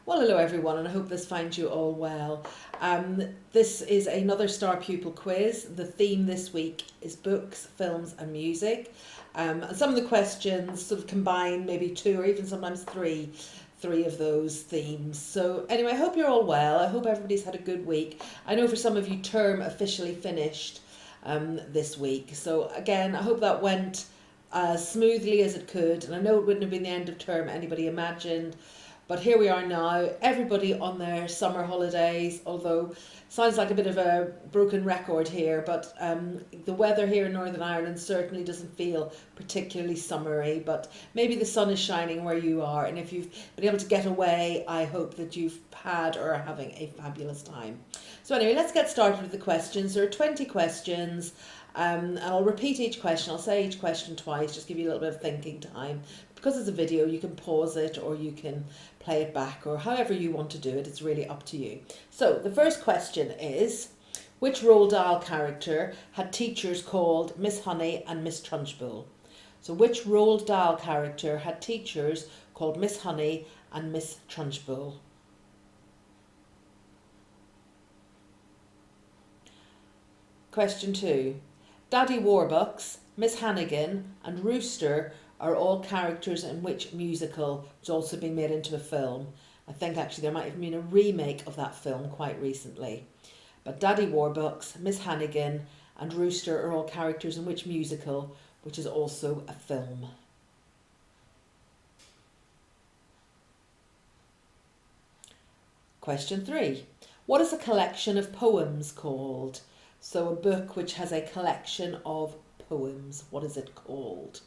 Well, hello everyone, and I hope this finds you all well. This is another Star Pupil quiz. The theme this week is books, films, and music. And some of the questions sort of combine maybe two or even sometimes three of those themes. So anyway, I hope you're all well. I hope everybody's had a good week. I know for some of you, term officially finished this week. So again, I hope that went as smoothly as it could. And I know it wouldn't have been the end of term anybody imagined. But here we are now, everybody on their summer holidays, although sounds like a bit of a broken record here, but the weather here in Northern Ireland certainly doesn't feel particularly summery, but maybe the sun is shining where you are, and if you've been able to get away, I hope that you've had or are having a fabulous time. So anyway, let's get started with the questions. There are 20 questions. And I'll repeat each question. I'll say each question twice, just give you a little bit of thinking time. Because it's a video, you can pause it or you can play it back or however you want to do it. It's really up to you. So the first question is, which Roald Dahl character had teachers called Miss Honey and Miss Trunchbull? So which Roald Dahl character had teachers called Miss Honey and Miss Trunchbull? Question 2. Daddy Warbucks, Miss Hannigan and Rooster are all characters in which musical which also been made into a film? I think actually there might have been a remake of that film quite recently. But Daddy Warbucks, Miss Hannigan and Rooster are all characters in which musical which is also a film? Question 3. What is a collection of poems called? So a book which has a collection of poems, what is it called?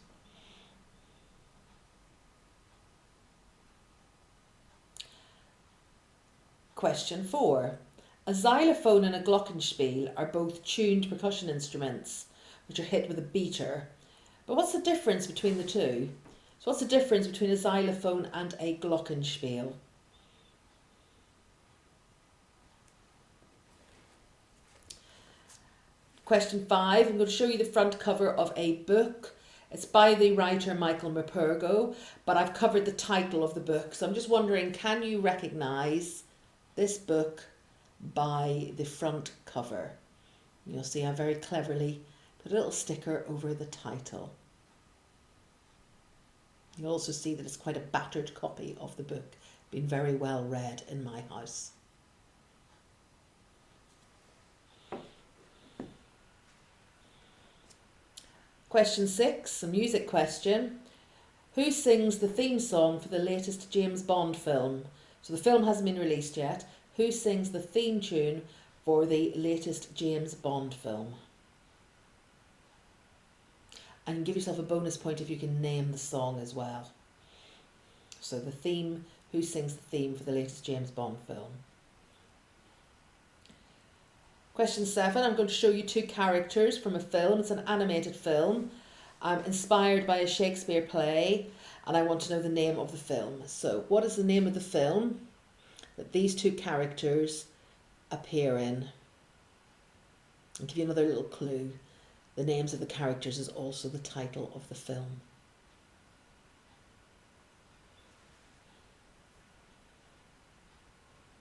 Question 4. A xylophone and a glockenspiel are both tuned percussion instruments which are hit with a beater. But what's the difference between the two? So what's the difference between a xylophone and a glockenspiel? Question 5, I'm going to show you the front cover of a book. It's by the writer Michael Morpurgo, but I've covered the title of the book. So I'm just wondering, can you recognise this book by the front cover? You'll see I very cleverly put a little sticker over the title. You'll also see that it's quite a battered copy of the book, been very well read in my house. Question 6, a music question. Who sings the theme song for the latest James Bond film? So the film hasn't been released yet. Who sings the theme tune for the latest James Bond film? And give yourself a bonus point if you can name the song as well. So the theme, who sings the theme for the latest James Bond film? Question 7, I'm going to show you two characters from a film. It's an animated film inspired by a Shakespeare play, and I want to know the name of the film. So what is the name of the film that these two characters appear in? I'll give you another little clue. The names of the characters is also the title of the film.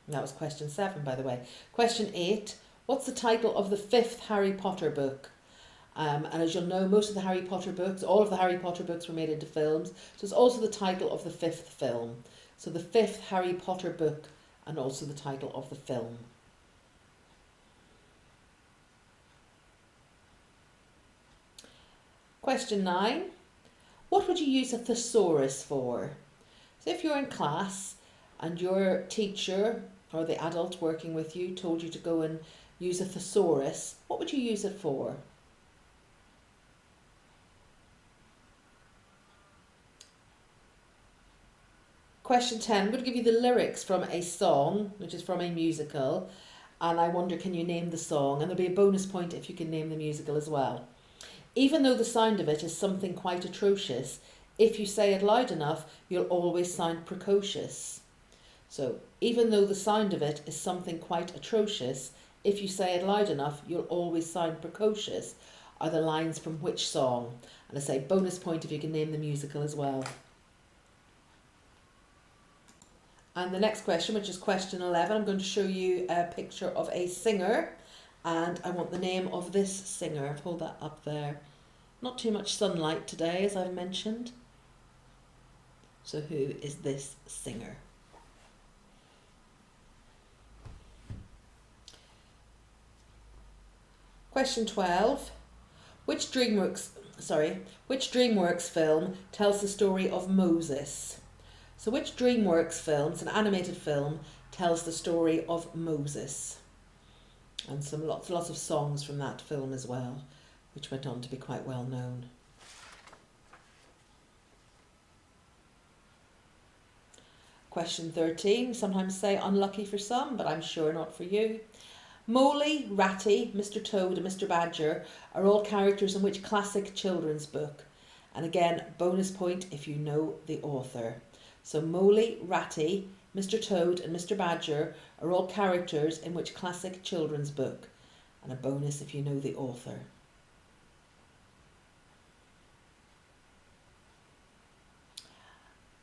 That was question 7, by the way. Question 8. What's the title of the 5th Harry Potter book? And as you'll know, most of the Harry Potter books, all of the Harry Potter books were made into films. So it's also the title of the 5th film. So the 5th Harry Potter book and also the title of the film. Question 9. What would you use a thesaurus for? So if you're in class and your teacher or the adult working with you told you to go and use a thesaurus, what would you use it for? Question 10, I'm going to give you the lyrics from a song, which is from a musical, and I wonder, can you name the song? And there'll be a bonus point if you can name the musical as well. Even though the sound of it is something quite atrocious, if you say it loud enough, you'll always sound precocious. So, even though the sound of it is something quite atrocious, if you say it loud enough, you'll always sound precocious, are the lines from which song? And I say bonus point if you can name the musical as well. And the next question, which is question 11, I'm going to show you a picture of a singer, and I want the name of this singer. I've hold that up there. Not too much sunlight today, as I've mentioned. So who is this singer? Question 12. Which DreamWorks film tells the story of Moses? So which DreamWorks film, it's an animated film, tells the story of Moses? And lots of songs from that film as well, which went on to be quite well known. Question 13, sometimes say unlucky for some, but I'm sure not for you. Moley, Ratty, Mr. Toad and Mr. Badger are all characters in which classic children's book? And again, bonus point if you know the author. So Moley, Ratty, Mr. Toad and Mr. Badger are all characters in which classic children's book? And a bonus if you know the author.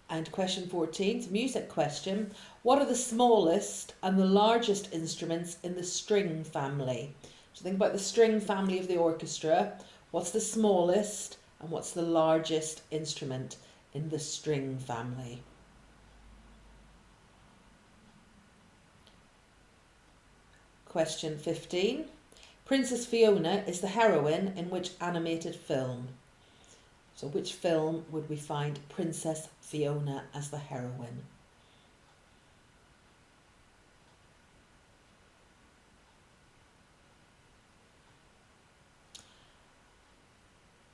And question 14, it's a music question. What are the smallest and the largest instruments in the string family? So think about the string family of the orchestra. What's the smallest and what's the largest instrument in the string family? Question 15. Princess Fiona is the heroine in which animated film? So which film would we find Princess Fiona as the heroine?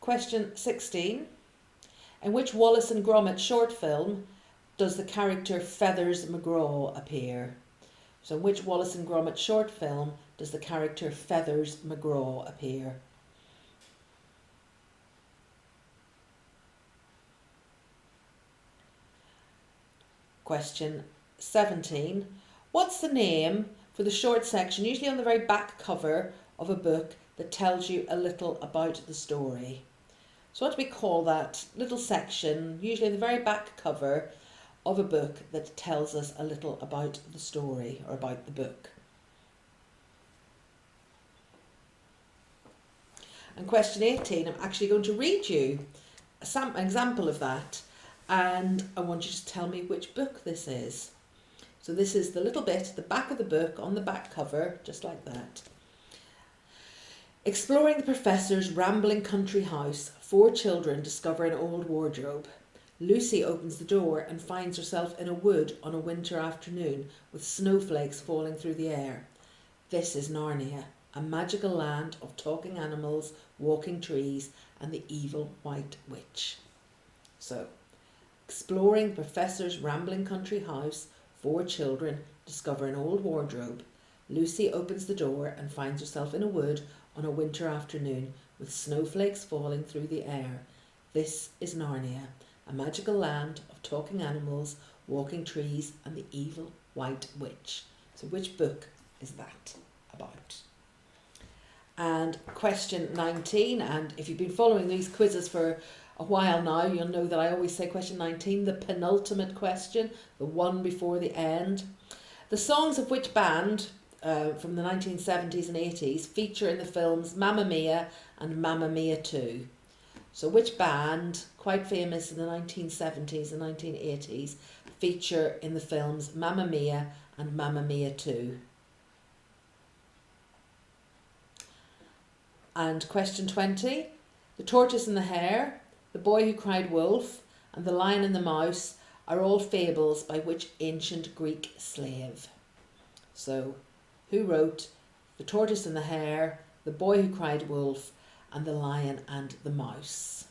Question 16. In which Wallace and Gromit short film does the character Feathers McGraw appear? So in which Wallace and Gromit short film does the character Feathers McGraw appear? Question 17. What's the name for the short section, usually on the very back cover of a book, that tells you a little about the story? So what do we call that little section, usually in the very back cover of a book, that tells us a little about the story or about the book? And question 18, I'm actually going to read you an example of that, and I want you to tell me which book this is. So this is the little bit, the back of the book, on the back cover, just like that. Exploring the professor's rambling country house, 4 children discover an old wardrobe. Lucy opens the door and finds herself in a wood on a winter afternoon with snowflakes falling through the air. This is Narnia, a magical land of talking animals, walking trees, and the evil white witch. So, exploring the professor's rambling country house, 4 children discover an old wardrobe. Lucy opens the door and finds herself in a wood on a winter afternoon with snowflakes falling through the air. This is Narnia, a magical land of talking animals, walking trees, and the evil white witch. So which book is that about? And question 19, and if you've been following these quizzes for a while now, you'll know that I always say question 19, the penultimate question, the one before the end. The songs of which band from the 1970s and 80s feature in the films Mamma Mia and Mamma Mia 2? So which band, quite famous in the 1970s and 1980s, feature in the films Mamma Mia and Mamma Mia 2? And question 20, the tortoise and the hare, the boy who cried wolf, and the lion and the mouse are all fables by which ancient Greek slave? So, who wrote The Tortoise and the Hare, The Boy Who Cried Wolf, and The Lion and the Mouse?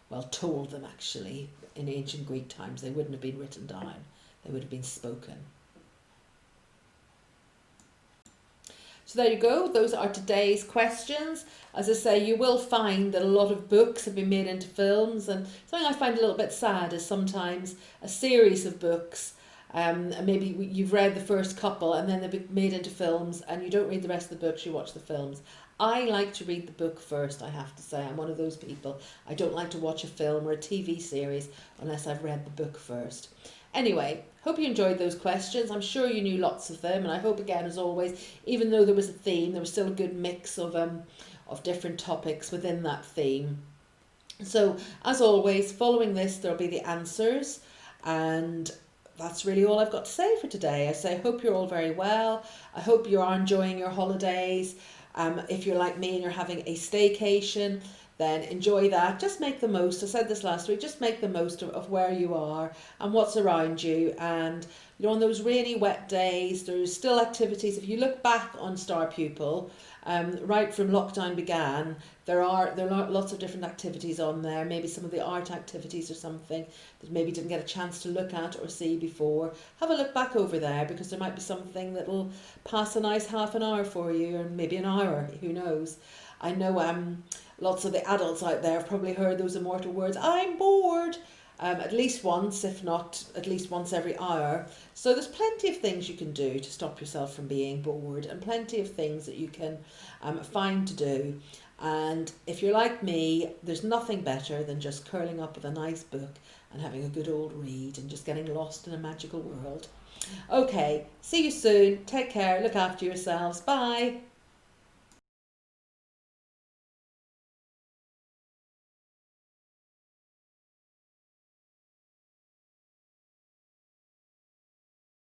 Well, told them actually. In ancient Greek times, they wouldn't have been written down. They would have been spoken. So there you go. Those are today's questions. As I say, you will find that a lot of books have been made into films, and something I find a little bit sad is sometimes a series of books, and maybe you've read the first couple and then they've been made into films and you don't read the rest of the books, you watch the films. I like to read the book first, I have to say. I'm one of those people. I don't like to watch a film or a TV series unless I've read the book first. Anyway, hope you enjoyed those questions. I'm sure you knew lots of them, and I hope again, as always, even though there was a theme, there was still a good mix of different topics within that theme. So, as always, following this, there'll be the answers, and that's really all I've got to say for today. I say, I hope you're all very well. I hope you are enjoying your holidays. If you're like me and you're having a staycation, then enjoy that. Just make the most. I said this last week, just make the most of where you are and what's around you. And you know, on those rainy, wet days, there's still activities. If you look back on Star Pupil, right from lockdown began, there are lots of different activities on there. Maybe some of the art activities or something that maybe didn't get a chance to look at or see before. Have a look back over there, because there might be something that will pass a nice half an hour for you, or maybe an hour, who knows. I know lots of the adults out there have probably heard those immortal words, I'm bored, at least once, if not at least once every hour. So there's plenty of things you can do to stop yourself from being bored, and plenty of things that you can find to do. And if you're like me, there's nothing better than just curling up with a nice book and having a good old read and just getting lost in a magical world. Okay, see you soon. Take care. Look after yourselves. Bye.